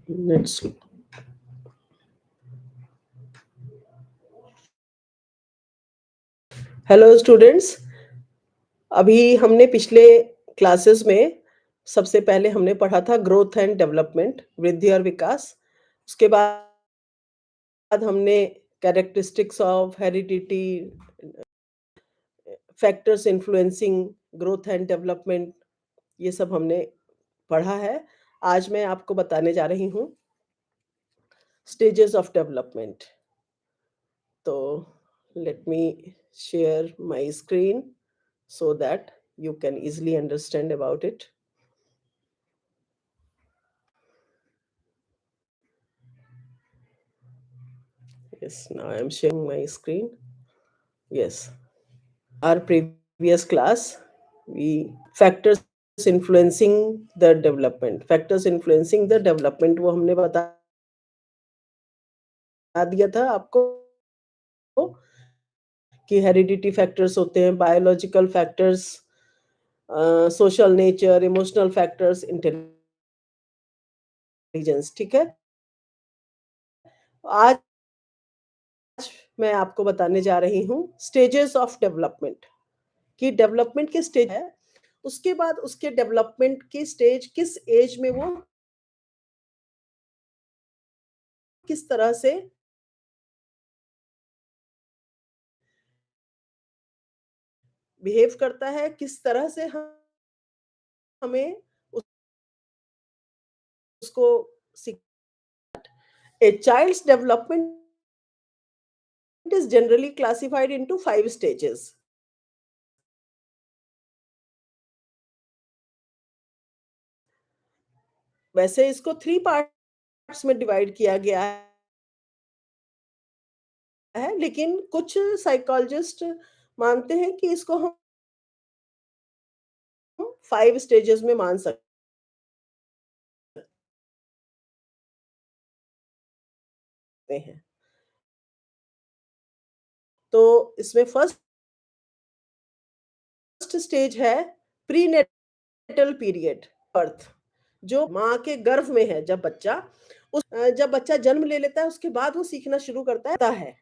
Let's hello students. अभी हमने पिछले क्लासेस में सबसे पहले हमने पढ़ा था ग्रोथ एंड डेवलपमेंट, वृद्धि और विकास। उसके बाद हमने characteristics of heredity, factors influencing growth and development, ये सब हमने पढ़ा है। आज मैं आपको बताने जा रही हूँ स्टेजेस ऑफ डेवलपमेंट। तो let me share my screen so that you can easily understand about it. Yes, now I am sharing my screen. Yes, our previous class, we factors influencing the development. Factors influencing the development वो हमने बता दिया था आपको कि heredity factors होते हैं, biological factors, social nature, emotional factors, intelligence. ठीक है। आज मैं आपको बताने जा रही हूँ स्टेजेस ऑफ डेवलपमेंट, कि डेवलपमेंट के स्टेज है, उसके बाद उसके डेवलपमेंट की स्टेज किस एज में वो किस तरह से बिहेव करता है, किस तरह से हमें उसको सीख। A child's development is generally classified into 5 stages. वैसे इसको 3 पार्ट्स में डिवाइड किया गया है, लेकिन कुछ साइकोलॉजिस्ट मानते हैं कि इसको हम 5 स्टेजेस में मान सकते हैं। तो इसमें फर्स्ट स्टेज है प्रीनेटल पीरियड, बर्थ, जो माँ के गर्भ में है। जब बच्चा जन्म ले लेता है, उसके बाद वो सीखना शुरू करता है।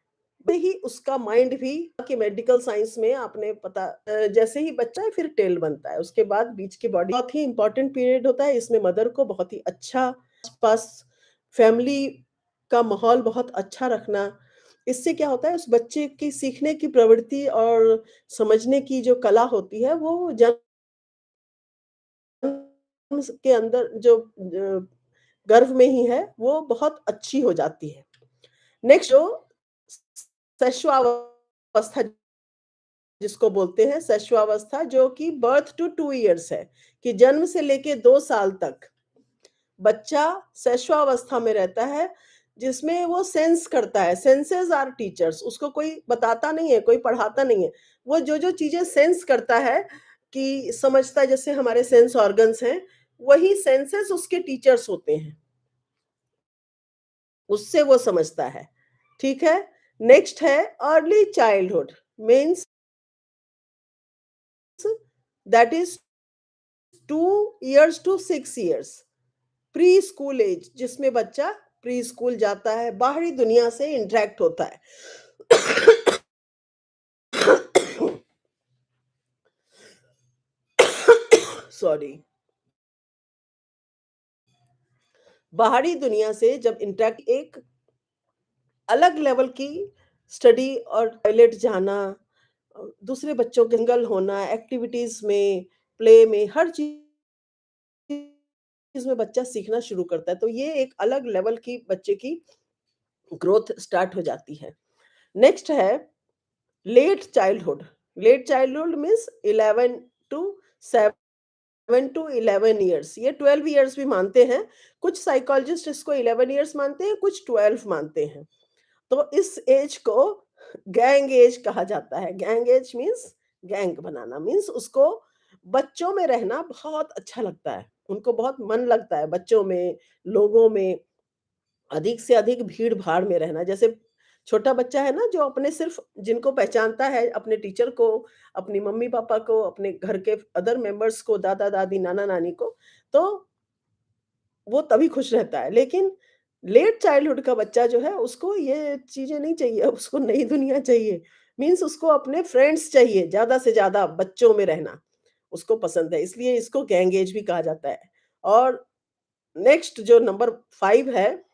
वैसे ही उसका माइंड भी, कि मेडिकल साइंस में आपने पता, जैसे ही बच्चा है फिर टेल बनता है, उसके बाद बीच की बॉडी बहुत ही इंपॉर्टेंट पीरियड होता है। इसमें मदर को बहुत ही अच्छा आस-पास फैमिली का माहौल बहुत अच्छा रखना, इससे क्या होता है उस बच्चे की सीखने की प्रवृत्ति और समझने की जो कला होती है, वो जन्म के अंदर जो गर्भ में ही है, वो बहुत अच्छी हो जाती है। नेक्स्ट जो शैशवावस्था जिसको बोलते हैं, शैशवावस्था, जो कि बर्थ टू 2 इयर्स है, कि जन्म से लेके 2 साल तक बच्चा शैशवावस्था में रहता है, जिसमें वो सेंस करता है। सेंसेस आर टीचर्स, उसको कोई बताता नहीं है, कोई पढ़ाता नहीं है। वो जो-जो चीज़ें सेंस करता है, कि समझता है, जैसे हमारे सेंस ऑर्गन्स हैं, वही सेंसेस उसके टीचर्स होते हैं। उससे वो समझता है। ठीक है? नेक्स्ट है early childhood, means that is 2 years to 6 years, pre school age, जिसमें बच्चा प्री स्कूल जाता है, बाहरी दुनिया से इंटरैक्ट होता है। सॉरी। बाहरी दुनिया से जब इंटरैक्ट, एक अलग लेवल की स्टडी और टॉयलेट जाना, दूसरे बच्चों के मिंगल होना, एक्टिविटीज़ में, प्ले में, हर चीज़ में बच्चा सीखना शुरू करता है। तो ये एक अलग लेवल की बच्चे की ग्रोथ स्टार्ट हो जाती है। नेक्स्ट है late childhood. Late childhood means 11 to 7 to 11 years, ये 12 इयर्स भी मानते हैं। कुछ साइकोलॉजिस्ट इसको 11 इयर्स मानते हैं, कुछ 12 मानते हैं। तो इस एज को गैंग एज कहा जाता है। गैंग एज मीन्स गैंग बनाना, मीन्स उसको बच्चों में रहना बहुत अच्छा लगता है। उनको बहुत मन लगता है बच्चों में, लोगों में, अधिक से अधिक भीड़-भाड़ में रहना। जैसे छोटा बच्चा है ना, जो अपने सिर्फ़ जिनको पहचानता है, अपने टीचर को, अपनी मम्मी-पापा को, अपने घर के अदर मेंबर्स को, दादा-दादी, नाना-नानी को, तो वो तभी खुश रहता है। लेकिन लेट चाइल्डहुड का बच्चा जो है उसको ये चीज़ें नहीं चाहिए, उसको नई दुनिया चाहिए। मीन्स उसको अपने फ्रेंड्स चाहिए, ज़्यादा से ज़्यादा बच्चों में रहना, उसको पसंद है। इसलिए इसको गैंग एज भी कहा जाता है। और नेक्स्ट जो नंबर 5 है,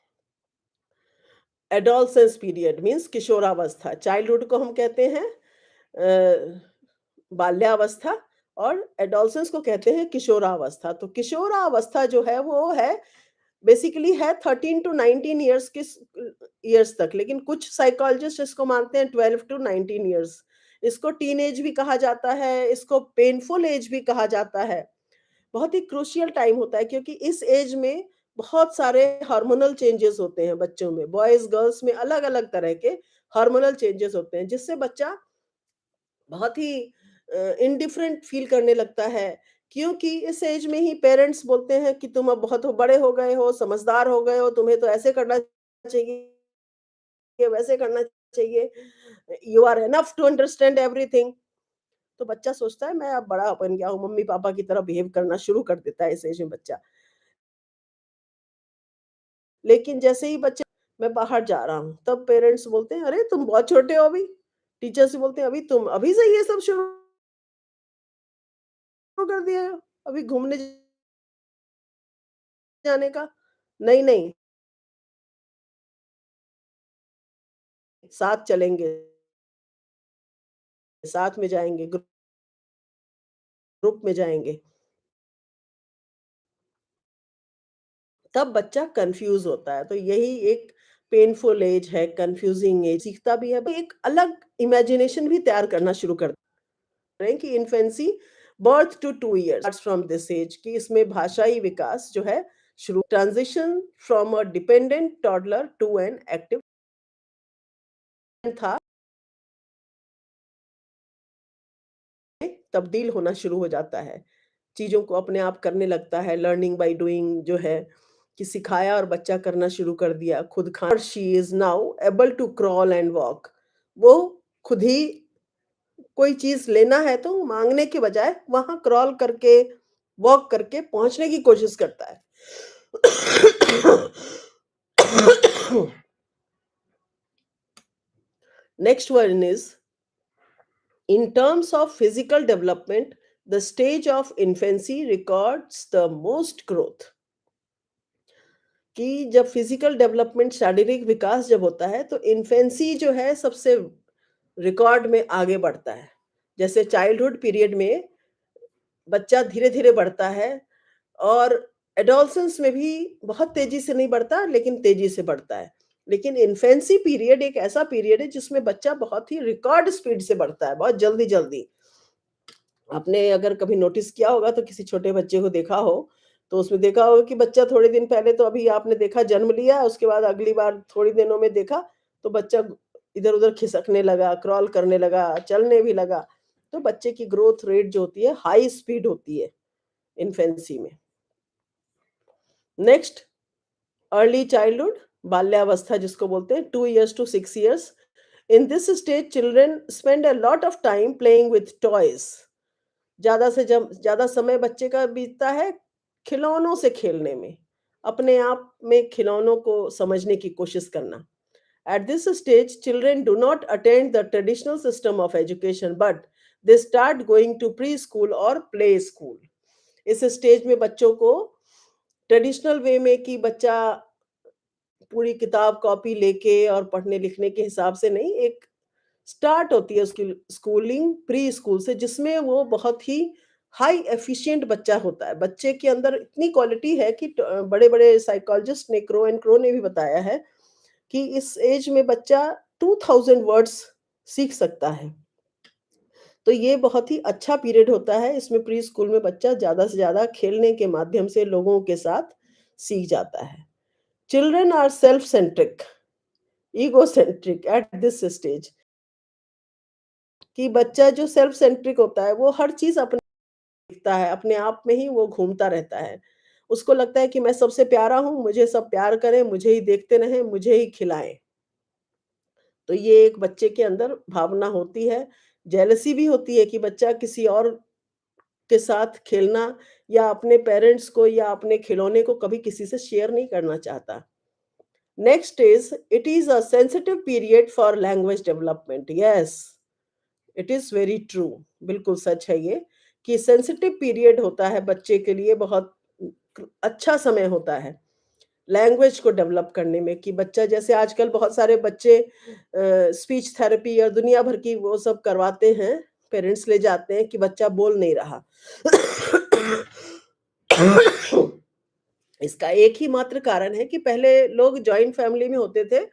एडोलसेंस पीरियड मीन्स किशोरावस्था। चाइल्डहुड को हम कहते हैं बाल्यावस्था, और एडोलसेंस को कहते हैं किशोरावस्था। तो किशोरावस्था जो है वो है बेसिकली है 13 टू 19 इयर्स के इयर्स तक, लेकिन कुछ साइकोलॉजिस्ट इसको मानते हैं 12 टू 19 इयर्स। इसको टीन एज भी कहा जाता है, इसको पेनफुल एज भी कहा जाता है। बहुत ही क्रूशियल टाइम होता है क्योंकि इस एज में बहुत सारे हार्मोनल चेंजेस होते हैं बच्चों में। बॉयज गर्ल्स में अलग अलग तरह के हार्मोनल चेंजेस होते हैं, जिससे बच्चा बहुत ही इंडिफरेंट फील करने लगता है। क्योंकि इस एज में ही पेरेंट्स बोलते हैं कि तुम अब बहुत बड़े हो गए हो, समझदार हो गए हो, तुम्हें तो ऐसे करना चाहिए, वैसे करना चाहिए, you are enough to understand everything. तो बच्चा सोचता है मैं अब बड़ा बन गया हूँ, मम्मी पापा की तरह बिहेव करना शुरू कर देता है इस एज में बच्चा। लेकिन जैसे ही बच्चे मैं बाहर जा रहा हूँ, तब पेरेंट्स बोलते हैं, "अरे! तुम बहुत छोटे हो अभी।" टीचर्स भी बोलते हैं, अभी से ये सब शुरू कर दिया है, अभी घूमने जाने का।" नहीं, नहीं, साथ चलेंगे, साथ में जाएँगे, ग्रुप में जाएँगे। तब बच्चा कन्फ्यूज़ होता है। तो यही एक पेनफुल एज है, कन्फ्यूज़िंग एज, सीखता भी है, तो एक अलग इमेजिनेशन भी तैयार करना शुरू कर रहे हैं कि infancy birth to 2 years starts from this age, कि इसमें भाषाई विकास जो है शुरू, transition from a dependent toddler to an active था, तब्दील होना शुरू हो जाता है। चीज़ों को अपने आप करने लगता है, लर्निंग बाय डूइंग जो है, कि सिखाया और बच्चा करना शुरू कर दिया, खुद खा और she is now able to crawl and walk. वो खुद ही कोई चीज़ लेना है तो माँगने के बजाय वहाँ क्रॉल करके, वॉक करके पहुँचने की कोशिश करता है। Next one is, in terms of physical development, the stage of infancy records the most growth। कि जब फिजिकल डेवलपमेंट, शारीरिक विकास जब होता है तो इन्फेंसी जो है सबसे रिकॉर्ड में आगे बढ़ता है। जैसे चाइल्डहुड पीरियड में बच्चा धीरे-धीरे बढ़ता है, और एडोलसेंस में भी बहुत तेज़ी से नहीं बढ़ता, लेकिन तेज़ी से बढ़ता है। लेकिन इन्फेंसी पीरियड एक ऐसा पीरियड है जिसमें बच्चा बहुत ही रिकॉर्ड स्पीड से बढ़ता है, बहुत जल्दी-जल्दी। आपने अगर कभी नोटिस किया होगा तो किसी छोटे बच्चे को देखा हो, तो उसमें देखा होगा कि बच्चा थोड़े दिन पहले तो अभी आपने देखा जन्म लिया, उसके बाद अगली बार थोड़ी दिनों में देखा, तो बच्चा इधर-उधर खिसकने लगा, क्रॉल करने लगा, चलने भी लगा। तो बच्चे की ग्रोथ रेट जो होती है, हाई स्पीड होती है इन्फेंसी में। नेक्स्ट, अर्ली चाइल्डहुड, बाल्यावस्था जिसको बोलते हैं, 2 years to 6 years. In this stage children spend a lot of time playing with toys. ज़्यादा समय बच्चे का बीतता है खिलौनों से खेलने में, अपने आप में खिलौनों को समझने की कोशिश करना। At this stage, children do not attend the traditional system of education, but they start going to preschool or play school। इस स्टेज में बच्चों को ट्रेडिशनल वे में, कि बच्चा पूरी किताब कॉपी लेके और पढ़ने लिखने के हिसाब से नहीं, एक स्टार्ट होती है उसकी स्कूलिंग प्री स्कूल से, जिसमें वो बहुत ही हाई एफिशिएंट बच्चा होता है। बच्चे के अंदर इतनी क्वालिटी है कि बड़े-बड़े साइकोलॉजिस्ट ने, क्रो एंड क्रो ने भी बताया है कि इस एज में बच्चा 2000 वर्ड्स सीख सकता है। तो ये बहुत ही अच्छा पीरियड होता है। इसमें प्री स्कूल में बच्चा ज़्यादा से ज़्यादा खेलने के माध्यम से लोगों के साथ सीख जाता है। Children are self centric, egocentric at this stage, कि बच्चा जो सेल्फ सेंट्रिक होता है, वो हर चीज़ अपने दिखता है, अपने आप में ही वो घूमता रहता है। उसको लगता है कि मैं सबसे प्यारा हूँ, मुझे सब प्यार करें, मुझे ही देखते रहें, मुझे ही खिलाएँ। तो ये एक बच्चे के अंदर भावना होती है। जेलसी भी होती है कि बच्चा किसी और के साथ खेलना या अपने पेरेंट्स को या अपने खिलौने को कभी किसी से शेयर नहीं करना चाहता। Next is it is a sensitive period for language development. Yes, it is very true. बिल्कुल सच है ये कि सेंसिटिव पीरियड होता है बच्चे के लिए, बहुत अच्छा समय होता है लैंग्वेज को डेवलप करने में, कि बच्चा जैसे आजकल बहुत सारे बच्चे स्पीच थेरेपी और दुनिया भर की वो सब करवाते हैं, पेरेंट्स ले जाते हैं कि बच्चा बोल नहीं रहा। इसका एक ही मात्र कारण है कि पहले लोग जॉइंट फैमिली में होते थे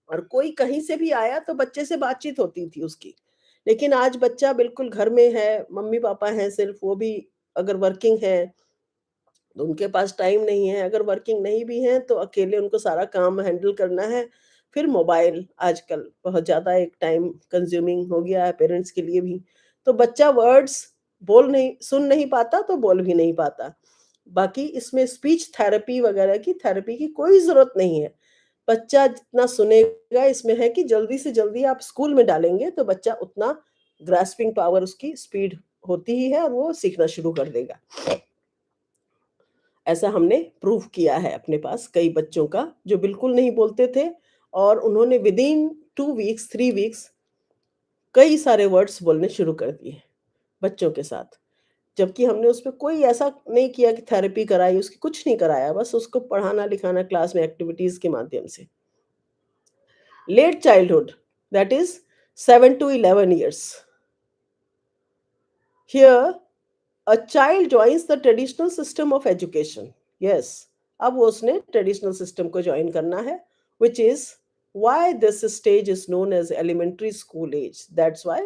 और कोई कहीं से भी आया तो बच्चे से बातचीत होती थी उसकी। लेकिन आज बच्चा बिल्कुल घर में है, मम्मी-पापा हैं सिर्फ़, वो भी अगर वर्किंग हैं, तो उनके पास टाइम नहीं है, अगर वर्किंग नहीं भी हैं, तो अकेले उनको सारा काम हैंडल करना है। फिर मोबाइल आजकल बहुत ज़्यादा एक टाइम कंज्यूमिंग हो गया है पेरेंट्स के लिए भी। तो बच्चा वर्ड्स सुन नहीं पाता, तो बोल भी नहीं पाता। बाकी इसमें स्पीच थेरेपी वगैरह की थेरेपी की कोई ज़रूरत नहीं है। बच्चा जितना सुनेगा, इसमें है कि जल्दी से जल्दी आप स्कूल में डालेंगे, तो बच्चा उतना ग्रास्पिंग पावर उसकी स्पीड होती ही है और वो सीखना शुरू कर देगा। ऐसा हमने प्रूव किया है अपने पास कई बच्चों का, जो बिल्कुल नहीं बोलते थे और उन्होंने विदिन 2 वीक्स, 3 वीक्स कई सारे वर्ड्स बोलने शुरू कर दिए बच्चों के साथ। जबकि हमने उसमें कोई ऐसा नहीं किया कि थेरेपी कराई, उसकी कुछ नहीं कराया, बस उसको पढ़ाना-लिखाना क्लास में एक्टिविटीज़ के माध्यम से। Late childhood, that is 7 to 11 years. Here, a child joins the traditional system of education. Yes, अब वो उसने ट्रेडिशनल सिस्टम को जॉइन करना है, which is why this stage is known as elementary school age. That's why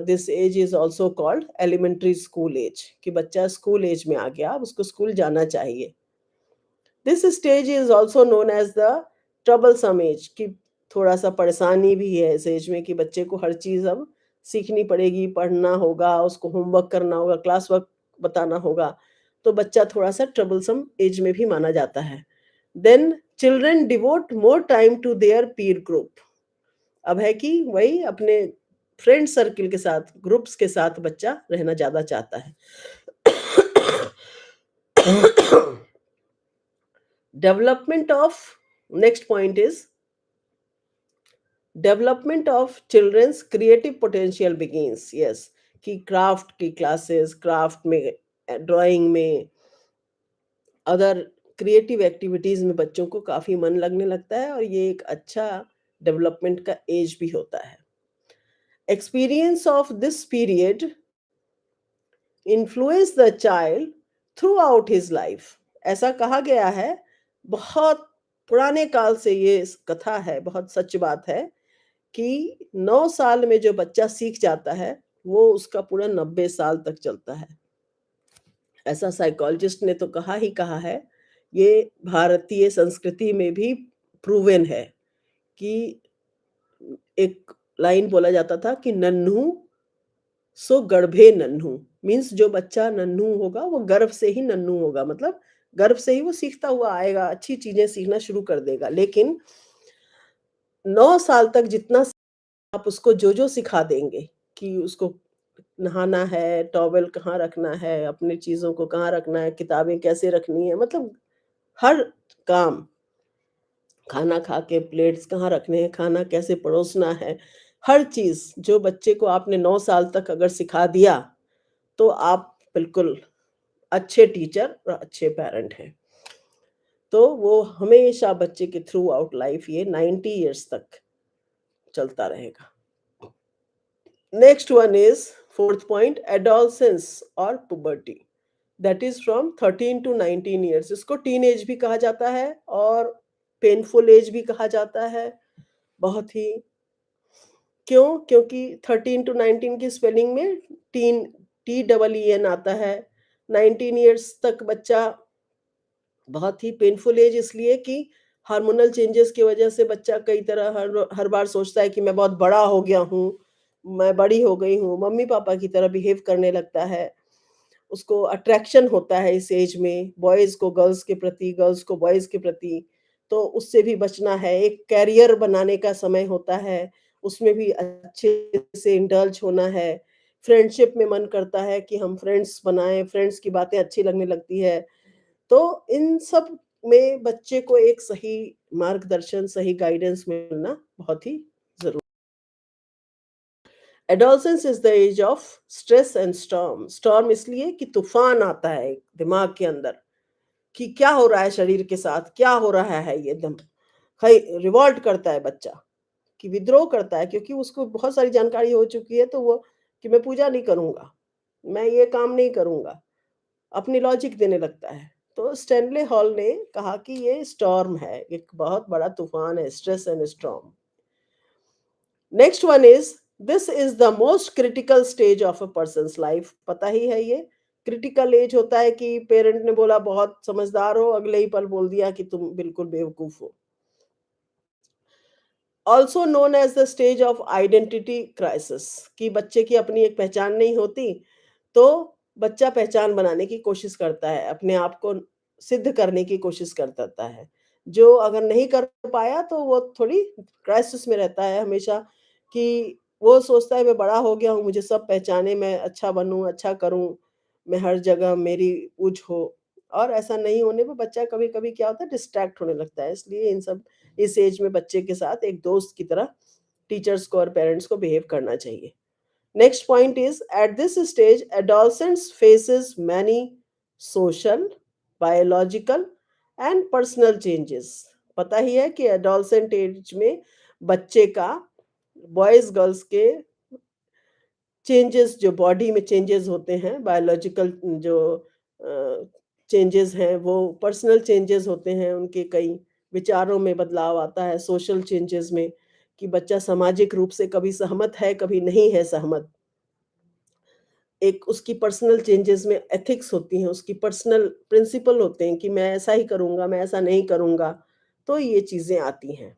this age is also called elementary school age, कि बच्चा school as में आ गया, अब उसको स्कूल जाना चाहिए। This stage is also known as the troublesome age, कि थोड़ा सा परेशानी भी है इस एज में, कि बच्चे को हर चीज अब सीखनी पड़ेगी, पढ़ना होगा, उसको होमवर्क करना होगा, क्लास वर्क बताना होगा। तो बच्चा थोड़ा सा ट्रबलसम एज में भी माना जाता है। Then children devote more time to their peer group. अब है कि वही अपने फ्रेंड सर्किल के साथ, ग्रुप्स के साथ बच्चा रहना ज्यादा चाहता है। Development of next point is development of children's creative potential begins. Yes, कि क्राफ्ट की क्लासेस, क्राफ्ट में, ड्राइंग में, अदर क्रिएटिव एक्टिविटीज में बच्चों को काफी मन लगने लगता है और ये एक अच्छा डेवलपमेंट का एज भी होता है। Experience of this period influence the child through out his life. ऐसा कहा गया है, बहुत पुराने काल से ये कथा है, बहुत सच बात है कि 9 साल में जो बच्चा सीख जाता है, वो उसका पूरा 90 साल तक चलता है। ऐसा साइकोलॉजिस्ट ने तो कहा ही कहा है। ये भारतीय संस्कृति में भी प्रूवन है कि एक लाइन बोला जाता था कि नन्हु सो गर्भे नन्हु, मीन्स जो बच्चा नन्हु होगा वो गर्भ से ही नन्हु होगा, मतलब गर्भ से ही वो सीखता हुआ आएगा, अच्छी चीजें सीखना शुरू कर देगा। लेकिन 9 साल तक जितना आप उसको जो सिखा देंगे, कि उसको नहाना है, टॉवेल कहाँ रखना है, अपनी चीज़ों को कहाँ रखना है, किताबें कैसे रखनी है, मतलब हर काम, खाना खा के प्लेट्स कहाँ रखने हैं, खाना कैसे परोसना है, हर चीज़ जो बच्चे को आपने 9 साल तक अगर सिखा दिया, तो आप बिल्कुल अच्छे टीचर और अच्छे पेरेंट हैं। तो वो हमेशा बच्चे के थ्रू आउट लाइफ ये 90 इयर्स तक चलता रहेगा। Next one is fourth point, adolescence और puberty, that is from 13 to 19 years. इसको टीन एज भी कहा जाता है और पेनफुल एज भी कहा जाता है, बहुत ही। क्यों? क्योंकि 13 टू 19 की स्पेलिंग में teen, T double E N आता है। 19 इयर्स तक बच्चा बहुत ही पेनफुल एज इसलिए कि हार्मोनल चेंजेस की वजह से बच्चा कई तरह हर हर बार सोचता है कि मैं बहुत बड़ा हो गया हूँ, मैं बड़ी हो गई हूँ, मम्मी-पापा की तरह बिहेव करने लगता है। उसको अट्रैक्शन होता है इस एज में, बॉयज़ को गर्ल्स के प्रति, गर्ल्स को बॉयज़ के प्रति, तो उससे भी बचना है। एक करियर बनाने का समय होता है, उसमें भी अच्छे से इंडल्ज होना है। फ्रेंडशिप में मन करता है कि हम फ्रेंड्स बनाएँ, फ्रेंड्स की बातें अच्छी लगने लगती है। तो इन सब में बच्चे को एक सही मार्गदर्शन, सही गाइडेंस मिलना बहुत ही ज़रूरी। Adolescence is the age of stress and storm. Storm इसलिए कि तूफ़ान आता है दिमाग के अंदर, कि क्या हो रहा है शरीर के साथ, क्या हो रहा है ये एकदम। हई रिवॉल्ट करता है बच्चा, कि विद्रोह करता है, क्योंकि उसको बहुत सारी जानकारी हो चुकी है, तो वो कि मैं पूजा नहीं करूँगा, मैं ये काम नहीं करूँगा, अपनी लॉजिक देने लगता है। तो स्टैनले हॉल ने कहा कि ये स्टॉर्म है, एक बहुत बड़ा तूफ़ान है, stress and storm. Next one is this is the most critical stage of a persons life. पता ही है ये, क्रिटिकल एज होता है कि पेरेंट ने बोला बहुत समझदार हो, अगले ही पल बोल दिया कि तुम बिल्कुल बेवकूफ़ हो। Also known as the stage of identity crisis, कि बच्चे की अपनी एक पहचान नहीं होती, तो बच्चा पहचान बनाने की कोशिश करता है, अपने आप को सिद्ध करने की कोशिश करता है। जो अगर नहीं कर पाया तो वो थोड़ी क्राइसिस में रहता है हमेशा, कि वो सोचता है मैं बड़ा हो गया हूँ, मुझे सब पहचाने, मैं अच्छा बनूँ, अच्छा करूँ, मैं हर जगह मेरी पूछ हो। और ऐसा नहीं होने पे बच्चा कभी-कभी क्या होता है, डिस्ट्रैक्ट होने लगता है। इसलिए इन सब इस एज में बच्चे के साथ एक दोस्त की तरह टीचर्स को और पेरेंट्स को बिहेव करना चाहिए। Next point is at this stage, adolescents faces many social, biological and personal changes. पता ही है कि adolescent age में बच्चे का बॉयज गर्ल्स के चेंजेस, जो बॉडी में चेंजेस होते हैं, बायोलॉजिकल जो चेंजेस हैं, वो पर्सनल चेंजेस होते हैं, उनके कई विचारों में बदलाव आता है, सोशल चेंजेस में, कि बच्चा सामाजिक रूप से कभी सहमत है, कभी नहीं है सहमत। एक उसकी पर्सनल चेंजेस में एथिक्स होती हैं, उसकी पर्सनल प्रिंसिपल होते हैं कि मैं ऐसा ही करूँगा, मैं ऐसा नहीं करूँगा, तो ये चीज़ें आती हैं।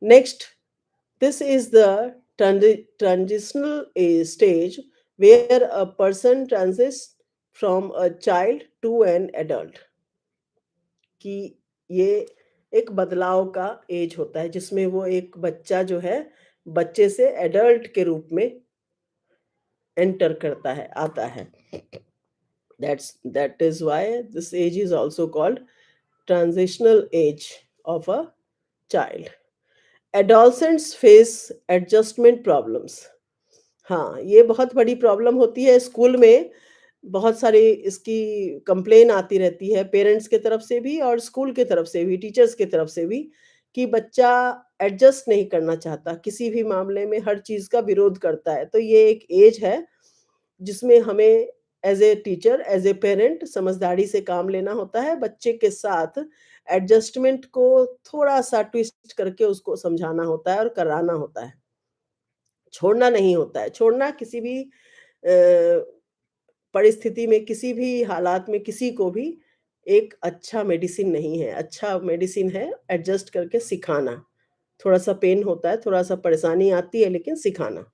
Next, this is the transitional stage where a person transitions from a child to an adult, कि ये एक बदलाव का एज होता है जिसमें वो एक बच्चा जो है, बच्चे से एडल्ट के रूप में एंटर करता है, आता है। That is why this age is also called transitional age of a child. Adolescents face adjustment problems. हाँ, ये बहुत बड़ी प्रॉब्लम होती है स्कूल में, बहुत सारी इसकी कंप्लेन आती रहती है पेरेंट्स की तरफ से भी और स्कूल की तरफ से भी, टीचर्स की तरफ से भी, कि बच्चा एडजस्ट नहीं करना चाहता, किसी भी मामले में हर चीज़ का विरोध करता है। तो ये एक एज है जिसमें हमें as a teacher, as a parent समझदारी से काम लेना होता है, बच्चे के साथ एडजस्टमेंट को थोड़ा-सा ट्विस्ट करके उसको समझाना होता है और कराना होता है। छोड़ना नहीं होता है, छोड़ना किसी भी परिस्थिति में, किसी भी हालात में किसी को भी एक अच्छा मेडिसिन नहीं है। अच्छा मेडिसिन है एडजस्ट करके सिखाना। थोड़ा-सा पेन होता है, थोड़ा-सा परेशानी आती है, लेकिन सिखाना।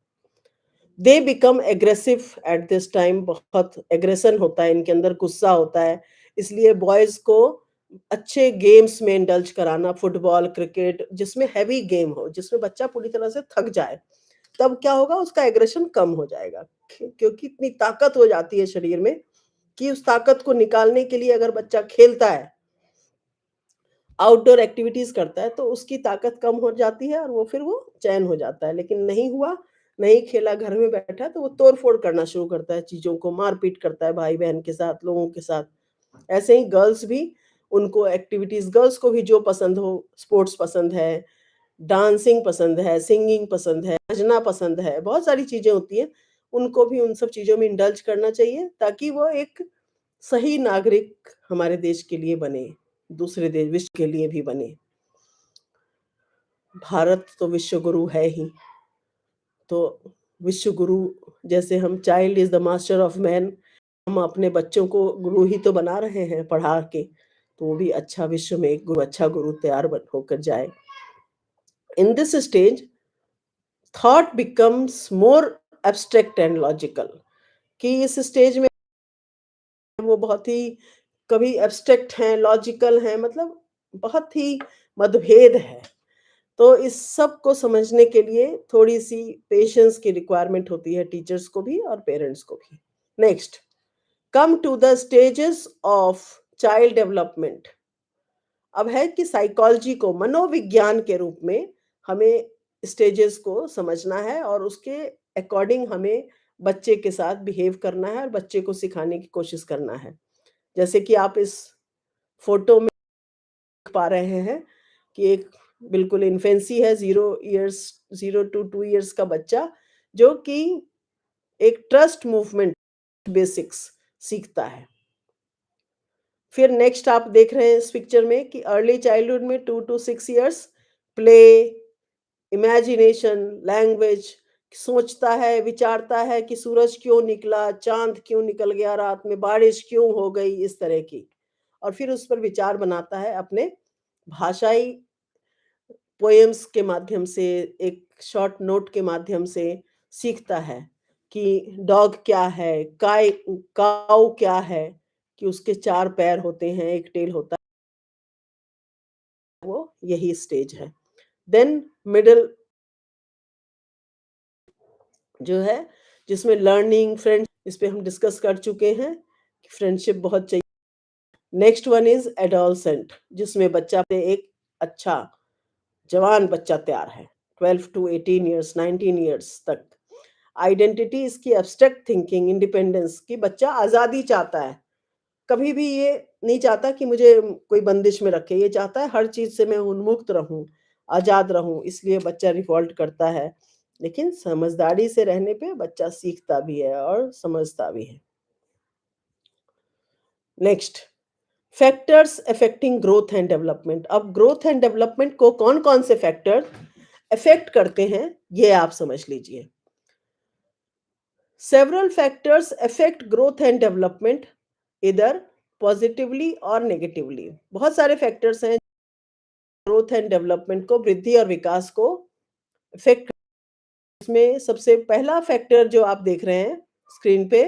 They become aggressive at this time, बहुत एग्रेशन होता है इनके अंदर, गुस्सा होता है। इसलिए बॉयज़ को अच्छे गेम्स में इंडल्ज कराना, फुटबॉल, क्रिकेट, जिसमें हेवी गेम हो, जिसमें बच्चा पूरी तरह से थक जाए। तब क्या होगा, उसका एग्रेशन कम हो जाएगा। क्योंकि इतनी ताकत हो जाती है शरीर में कि उस ताकत को निकालने के लिए अगर बच्चा खेलता है, आउटडोर एक्टिविटीज़ करता है, तो उसकी ताकत कम हो जाती है और वो फिर वो चैन हो जाता है। लेकिन नहीं हुआ, नहीं खेला, घर में बैठा, तो वो तोड़-फोड़ करना शुरू करता है चीज़ों को, मार-पीट करता है भाई-बहन के साथ, लोगों के साथ। ऐसे ही गर्ल्स भी, उनको एक्टिविटीज़, गर्ल्स को भी जो पसंद हो, स्पोर्ट्स पसंद है, डांसिंग पसंद है, सिंगिंग पसंद है, बजना पसंद है, बहुत सारी चीज़ें होती हैं, उनको भी उन सब चीज़ों में इंडल्ज करना चाहिए ताकि वो एक सही नागरिक हमारे देश के लिए बने, दूसरे देश, विश्व के लिए भी बने। भारत तो विश्व गुरु है ही, तो विश्व गुरु, जैसे हम child is the master of man, हम अपने बच्चों को गुरु ही तो बना रहे हैं पढ़ा के, तो वो भी अच्छा विश्व में एक गुरु, अच्छा गुरु तैयार बन होकर जाए। इन this stage thought becomes more abstract and logical, कि इस स्टेज में वो बहुत ही कभी एब्स्ट्रैक्ट हैं, लॉजिकल हैं, मतलब बहुत ही मतभेद है। तो इस सब को समझने के लिए थोड़ी-सी पेशेंस की रिक्वायरमेंट होती है टीचर्स को भी और पेरेंट्स को भी। Next, come to the stages of child development. अब है कि साइकोलॉजी को मनोविज्ञान के रूप में हमें स्टेजेस को समझना है और उसके अकॉर्डिंग हमें बच्चे के साथ बिहेव करना है और बच्चे को सिखाने की कोशिश करना है। जैसे कि आप इस फोटो में देख पा रहे हैं कि एक बिल्कुल इन्फेंसी है, 0 टू 2 इयर्स का बच्चा, जो कि एक ट्रस्ट मूवमेंट बेसिक्स सीखता है। फिर नेक्स्ट आप देख रहे हैं इस पिक्चर में कि अर्ली चाइल्डहुड में 2 to 6 years play, imagination, language, सोचता है, विचारता है कि सूरज क्यों निकला, चाँद क्यों निकल गया रात में, बारिश क्यों हो गई, इस तरह की। और फिर उस पर विचार बनाता है अपने भाषाई पोएम्स के माध्यम से, एक शॉर्ट नोट के माध्यम से सीखता है कि डॉग क्या है, काऊ क्या है, कि उसके 4 पैर होते हैं, 1 टेल होता है, वो यही स्टेज है। देन मिडल जो है, जिसमें लर्निंग, फ्रेंड्स, इस पे हम डिस्कस कर चुके हैं कि फ्रेंडशिप बहुत चाहिए। नेक्स्ट वन इज़ एडोलसेंट, जिसमें बच्चा पे एक अच्छा जवान बच्चा तैयार है, 12 टू 18 इयर्स, 19 इयर्स तक। आइडेंटिटी इसकी एब्स्ट्रैक्ट थिंकिंग, इंडिपेंडेंस, कि बच्चा आज़ादी चाहता है। कभी भी ये नहीं चाहता कि मुझे कोई बंदिश में रखे, ये चाहता है हर चीज़ से मैं उन्मुक्त रहूँ, आज़ाद रहूँ, इसलिए बच्चा रिवॉल्ट करता है। लेकिन समझदारी से रहने पे बच्चा सीखता भी है और समझता भी है। Next, factors affecting growth and development. अब ग्रोथ एंड डेवलपमेंट को कौन-कौन से फैक्टर अफेक्ट करते हैं, ये आप समझ लीजिए। Several factors affect growth and development either positively or negatively। बहुत सारे फैक्टर्स हैं ग्रोथ एंड डेवलपमेंट को, वृद्धि और विकास को इफेक्ट। इसमें सबसे पहला फैक्टर जो आप देख रहे हैं स्क्रीन पे,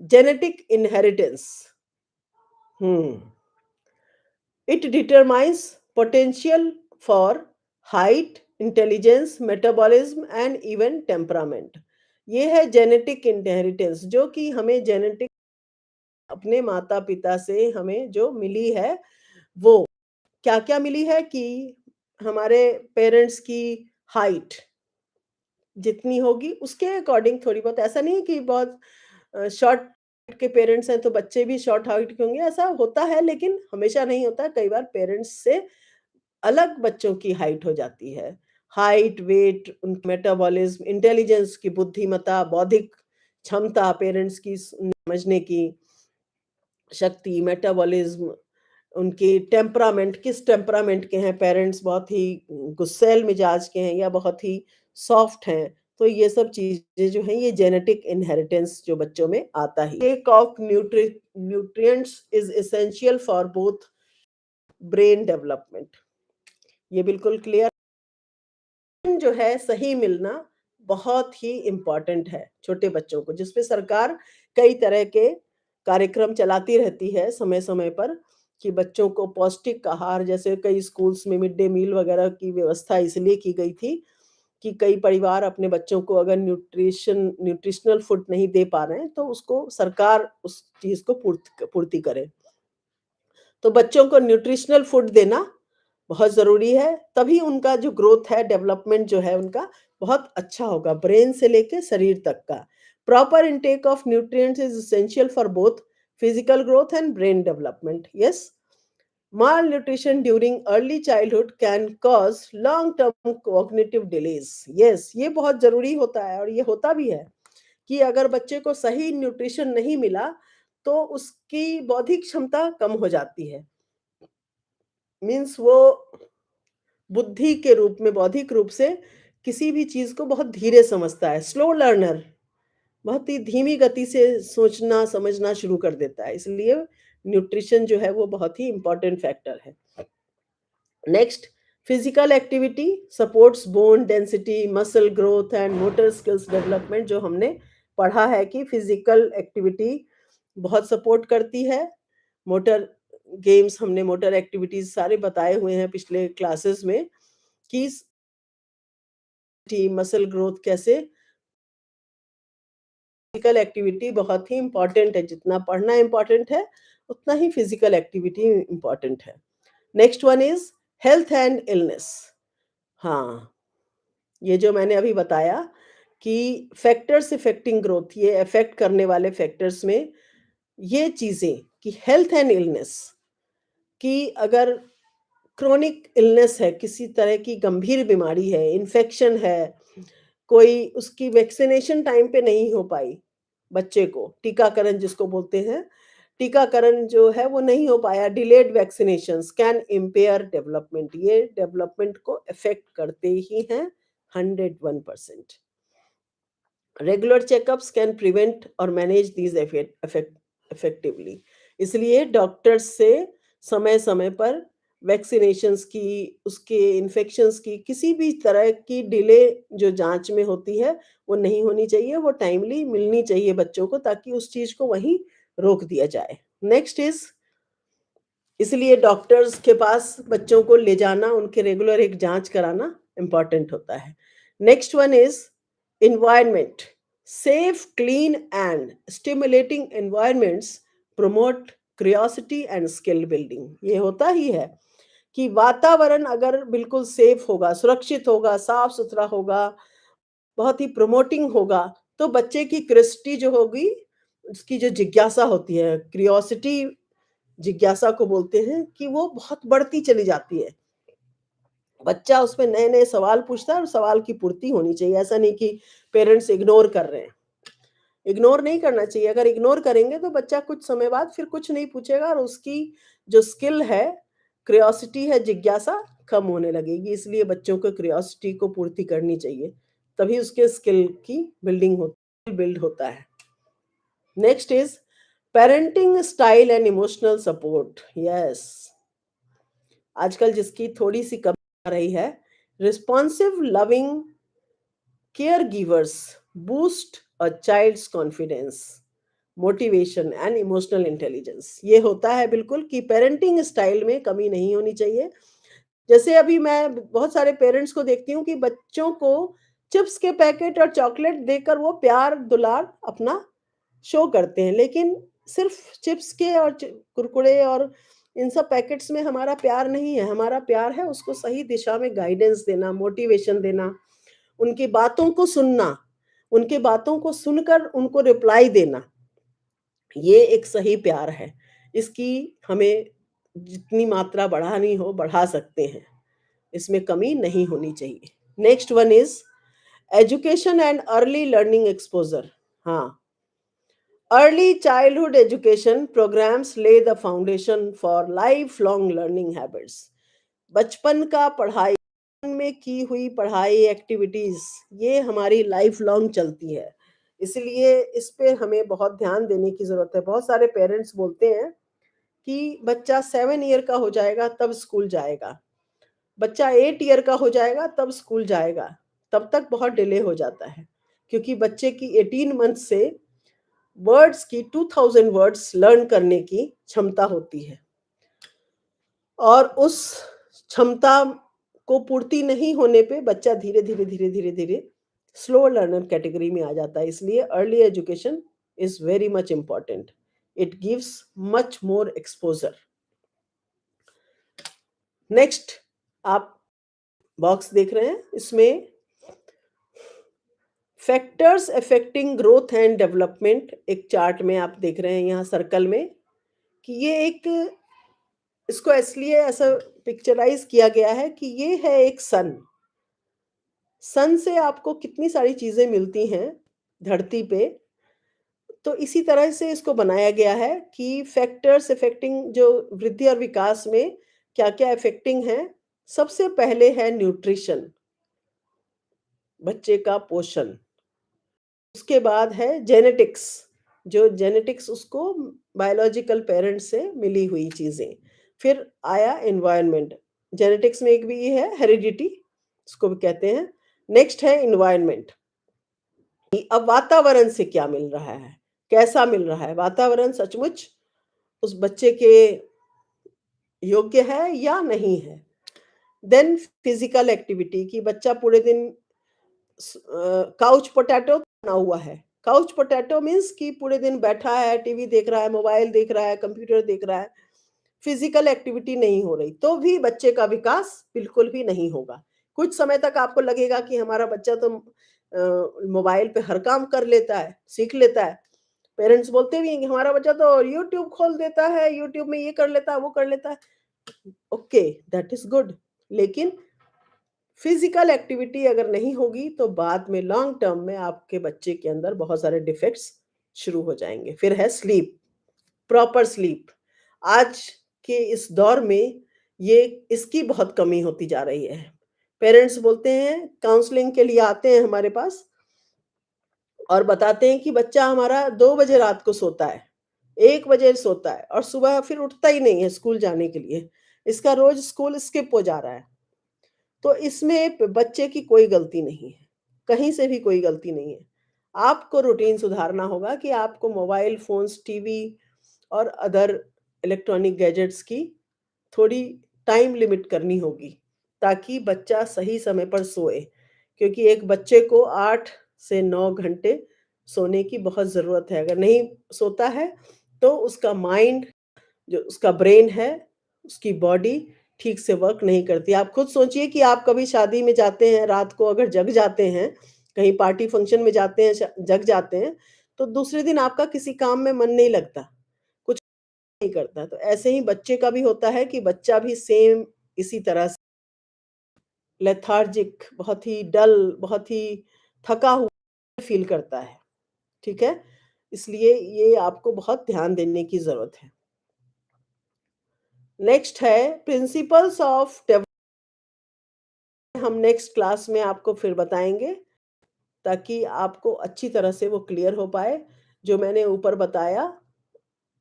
genetic inheritance. Hmm it determines potential for height, intelligence, metabolism and even temperament. ये है जेनेटिक इनहेरिटेंस, जो कि हमें जेनेटिक अपने माता-पिता से हमें जो मिली है, वो क्या-क्या मिली है कि हमारे पेरेंट्स की हाइट जितनी होगी उसके अकॉर्डिंग थोड़ी बहुत, ऐसा नहीं है कि बहुत शॉर्ट के पेरेंट्स हैं तो बच्चे भी शॉर्ट हाइट के होंगे, ऐसा होता है लेकिन हमेशा नहीं होता। कई बार पेरेंट्स से अलग बच्चों की हाइट हो जाती है। हाइट, वेट, उनकी मेटाबॉलिज्म, इंटेलिजेंस की बुद्धिमत्ता, बौद्धिक क्षमता, पेरेंट्स की समझने की शक्ति, मेटाबॉलिज्म, उनके टेम्परामेंट, किस टेम्परामेंट के हैं पेरेंट्स, बहुत ही गुस्सैल मिजाज के हैं या बहुत ही सॉफ्ट हैं। तो ये सब चीज़ें जो हैं ये जेनेटिक इनहेरिटेंस जो बच्चों में आता ही। Take of nutrients is essential for both brain development. ये बिल्कुल क्लियर जो है सही मिलना बहुत ही इम्पोर्टेंट है छोटे बच्चों को, जिसपे सरकार कई तरह के कार्यक्रम चलाती रहती है समय-समय पर कि बच्चों को पौष्टिक आहार, जैसे कई स्कूल्स में मिड डे मील वगैरह की व्यवस्था इसलिए की गई थी कि कई परिवार अपने बच्चों को अगर न्यूट्रिशनल फूड नहीं दे पा रहे हैं, तो उसको सरकार उस चीज़ को पूर्ति करे। तो बच्चों को न्यूट्रिशनल फूड देना बहुत ज़रूरी है, तभी उनका जो ग्रोथ है, डेवलपमेंट जो है उनका बहुत अच्छा होगा, ब्रेन से लेके शरीर तक का। Proper intake of nutrients is essential for both physical growth and brain development. Yes, malnutrition during early childhood can cause long term cognitive delays। Yes, ये बहुत ज़रूरी होता है और ये होता भी है कि अगर बच्चे को सही न्यूट्रिशन नहीं मिला, तो उसकी बौद्धिक क्षमता कम हो जाती है। मीन्स वो बुद्धि के रूप में, बौद्धिक रूप से किसी भी चीज़ को बहुत धीरे समझता है, स्लो लर्नर, बहुत ही धीमी गति से सोचना, समझना शुरू कर देता है। इसलिए न्यूट्रिशन जो है वो बहुत ही इम्पोर्टेंट फैक्टर है। Next, physical activity supports bone density, muscle growth and motor skills development. जो हमने पढ़ा है कि फिजिकल एक्टिविटी बहुत सपोर्ट करती है। मोटर गेम्स, हमने मोटर एक्टिविटीज़ सारे बताए हुए हैं पिछले क्लासेस में कि मसल ग्रोथ कैसे फिजिकल एक्टिविटी बहुत ही इम्पोर्टेंट है, जितना पढ़ना इम्पोर्टेंट है, उतना ही फिजिकल एक्टिविटी इम्पोर्टेंट है। Next one is health and illness. हाँ, ये जो मैंने अभी बताया कि फैक्टर्स अफेक्टिंग ग्रोथ, ये अफेक्ट करने वाले फैक्टर्स में ये चीज़ें कि हेल्थ एंड इलनेस, कि अगर क्रोनिक इलनेस है, किसी तरह की गंभीर बीमारी है, इन्फेक्शन है, कोई उसकी वैक्सीनेशन टाइम पे नहीं हो पाई, बच्चे को टीकाकरण जिसको बोलते हैं, टीकाकरण जो है वो नहीं हो पाया, delayed vaccinations can impair development, ये डेवलपमेंट को अफेक्ट करते ही हैं 101%। रेगुलर चेकअप्स कैन प्रिवेंट और मैनेज दीज इफेक्टिवली। इसलिए डॉक्टर्स से समय-समय पर वैक्सीनेशंस की, उसके इन्फेक्शंस की, किसी भी तरह की डिले जो जाँच में होती है, वो नहीं होनी चाहिए, वो टाइमली मिलनी चाहिए बच्चों को, ताकि उस चीज़ को वहीं रोक दिया जाए। नेक्स्ट इज़, इसलिए डॉक्टर्स के पास बच्चों को ले जाना, उनके रेगुलर एक जाँच कराना इम्पोर्टेंट होता है। Next one is environment. Safe, clean and stimulating environments promote curiosity and skill building. ये होता ही है कि वातावरण अगर बिल्कुल सेफ होगा, सुरक्षित होगा, साफ-सुथरा होगा, बहुत ही प्रमोटिंग होगा, तो बच्चे की क्यूरियोसिटी जो होगी, उसकी जो जिज्ञासा होती है, क्यूरियोसिटी जिज्ञासा को बोलते हैं, कि वो बहुत बढ़ती चली जाती है। बच्चा उसमें नए-नए सवाल पूछता है और सवाल की पूर्ति होनी चाहिए। ऐसा नहीं कि पेरेंट्स इग्नोर कर रहे हैं। इग्नोर नहीं करना चाहिए, अगर इग्नोर करेंगे तो बच्चा कुछ समय बाद फिर कुछ नहीं पूछेगा और उसकी जो स्किल है, क्यूरियोसिटी है, जिज्ञासा कम होने लगेगी। इसलिए बच्चों को क्यूरियोसिटी को पूर्ति करनी चाहिए, तभी उसके स्किल की बिल्ड होता है। Next is parenting style and emotional support. Yes, आजकल जिसकी थोड़ी-सी कमी आ रही है, responsive loving caregivers boost a child's confidence, motivation and emotional intelligence. ये होता है बिल्कुल कि पेरेंटिंग स्टाइल में कमी नहीं होनी चाहिए। जैसे अभी मैं बहुत सारे पेरेंट्स को देखती हूँ कि बच्चों को चिप्स के पैकेट और चॉकलेट देकर वो प्यार दुलार अपना शो करते हैं, लेकिन सिर्फ चिप्स के और कुरकुरे और इन सब पैकेट्स में हमारा प्यार नहीं है। हमारा प्यार है उसको सही दिशा में गाइडेंस देना, मोटिवेशन देना, उनकी बातों को सुनना, उनकी बातों को सुनकर उनको रिप्लाई देना, ये एक सही प्यार है। इसकी हमें जितनी मात्रा बढ़ानी हो, बढ़ा सकते हैं। इसमें कमी नहीं होनी चाहिए। Next one is education and early learning exposure. हाँ, अर्ली चाइल्डहुड एजुकेशन प्रोग्राम्स ले the foundation for life long learning habits. बचपन का पढ़ाई में की हुई पढ़ाई एक्टिविटीज, ये हमारी लाइफ लॉन्ग चलती है, इसलिए इस पे हमें बहुत ध्यान देने की जरूरत है। बहुत सारे पेरेंट्स बोलते हैं कि बच्चा 7 ईयर का हो जाएगा तब स्कूल जाएगा, बच्चा 8 ईयर का हो जाएगा तब स्कूल जाएगा, तब तक बहुत डिले हो जाता है, क्योंकि बच्चे की 18 मंथ से वर्ड्स की 2000 वर्ड्स लर्न करने की क्षमता होती है, और उस क्षमता को पूर्ति नहीं होने पे बच्चा धीरे-धीरे स्लो लर्नर कैटेगरी में आ जाता है। इसलिए early education is very much important. It gives much more exposure. Next, आप बॉक्स देख रहे हैं, इसमें factors affecting growth and development एक चार्ट में आप देख रहे हैं यहाँ सर्कल में, कि ये एक, इसको इसलिए ऐसा पिक्चराइज किया गया है कि ये है एक सन। सन से आपको कितनी सारी चीजें मिलती हैं धरती पे, तो इसी तरह से इसको बनाया गया है कि फैक्टर्स अफेक्टिंग जो वृद्धि और विकास में क्या-क्या अफेक्टिंग है। सबसे पहले है न्यूट्रिशन, बच्चे का पोषण। उसके बाद है जेनेटिक्स, जो जेनेटिक्स उसको बायोलॉजिकल पेरेंट्स से मिली हुई चीजें। फिर आया एनवायरनमेंट, जेनेटिक्स में एक भी ये है हेरिडिटी, इसको भी कहते हैं। नेक्स्ट है एनवायरनमेंट, अब वातावरण से क्या मिल रहा है, कैसा मिल रहा है, वातावरण सचमुच उस बच्चे के योग्य है या नहीं है। देन फिजिकल एक्टिविटी, कि बच्चा पूरे दिन काउच पोटैटो बना हुआ है। काउच पोटैटो मीन्स कि पूरे दिन बैठा है, टीवी देख रहा है, मोबाइल देख रहा है, कंप्यूटर देख रहा है, फिजिकल एक्टिविटी नहीं हो रही, तो भी बच्चे का विकास बिल्कुल भी नहीं होगा। कुछ समय तक आपको लगेगा कि हमारा बच्चा तो मोबाइल पे हर काम कर लेता है, सीख लेता है। पेरेंट्स बोलते भी हैं कि हमारा बच्चा तो यूट्यूब खोल देता है, यूट्यूब में ये कर लेता है, वो कर लेता है। Okay, that is good. लेकिन फिजिकल एक्टिविटी अगर नहीं होगी तो बाद में लॉन्ग टर्म में आपके बच्चे के अंदर बहुत सारे डिफेक्ट्स शुरू हो जाएँगे। फिर है स्लीप, प्रॉपर स्लीप। आज के इस दौर में ये इसकी बहुत कमी होती जा रही है। पेरेंट्स बोलते हैं, काउंसलिंग के लिए आते हैं हमारे पास और बताते हैं कि बच्चा हमारा 2 बजे रात को सोता है, 1 बजे सोता है और सुबह फिर उठता ही नहीं है स्कूल जाने के लिए। इसका रोज़ स्कूल स्किप हो जा रहा है। तो इसमें बच्चे की कोई गलती नहीं है, कहीं से भी कोई गलती नहीं है। आपको रूटीन सुधारना होगा कि आपको मोबाइल फ़ोन्स, टीवी और अदर इलेक्ट्रॉनिक गैजेट्स की थोड़ी टाइम लिमिट करनी होगी, ताकि बच्चा सही समय पर सोए। क्योंकि एक बच्चे को 8 से 9 घंटे सोने की बहुत ज़रूरत है। अगर नहीं सोता है, तो उसका माइंड, जो उसका ब्रेन है, उसकी बॉडी ठीक से वर्क नहीं करती। आप खुद सोचिए कि आप कभी शादी में जाते हैं, रात को अगर जग जाते हैं, कहीं पार्टी फंक्शन में जाते हैं, जग जाते हैं, तो दूसरे दिन आपका किसी काम में मन नहीं लगता, कुछ नहीं करता। तो ऐसे ही बच्चे का भी होता है कि बच्चा भी सेम इसी तरह से लेथार्जिक, बहुत ही डल, बहुत ही थका हुआ फ़ील करता है, ठीक है? इसलिए ये आपको बहुत ध्यान देने की ज़रूरत है। नेक्स्ट है प्रिंसिपल्स ऑफ डेव हम नेक्स्ट क्लास में आपको फिर बताएँगे, ताकि आपको अच्छी तरह से वो क्लियर हो पाए। जो मैंने ऊपर बताया,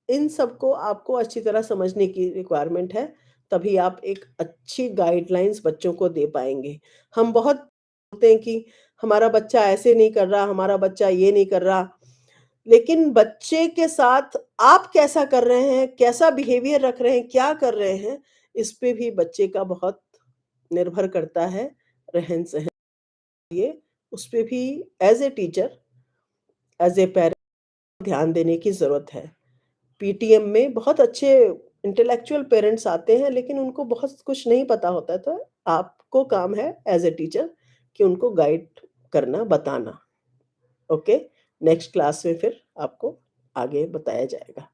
इन सबको आपको अच्छी तरह समझने की रिक्वायरमेंट है, तभी आप एक अच्छी गाइडलाइंस बच्चों को दे पाएँगे। हम बहुत बोलते हैं कि हमारा बच्चा ऐसे नहीं कर रहा, हमारा बच्चा ये नहीं कर रहा, लेकिन बच्चे के साथ आप कैसा कर रहे हैं, कैसा बिहेवियर रख रहे हैं, क्या कर रहे हैं, इस पे भी बच्चे का बहुत निर्भर करता है, रहन-सहन। ये उस पे भी as a teacher, as a parent ध्यान देने की ज़रूरत है। पीटीएम में बहुत अच्छे इंटेलेक्चुअल पेरेंट्स आते हैं, लेकिन उनको बहुत कुछ नहीं पता होता है, तो आपको काम है एज़ ए टीचर कि उनको गाइड करना, बताना। ओके? नेक्स्ट क्लास में फिर आपको आगे बताया जाएगा।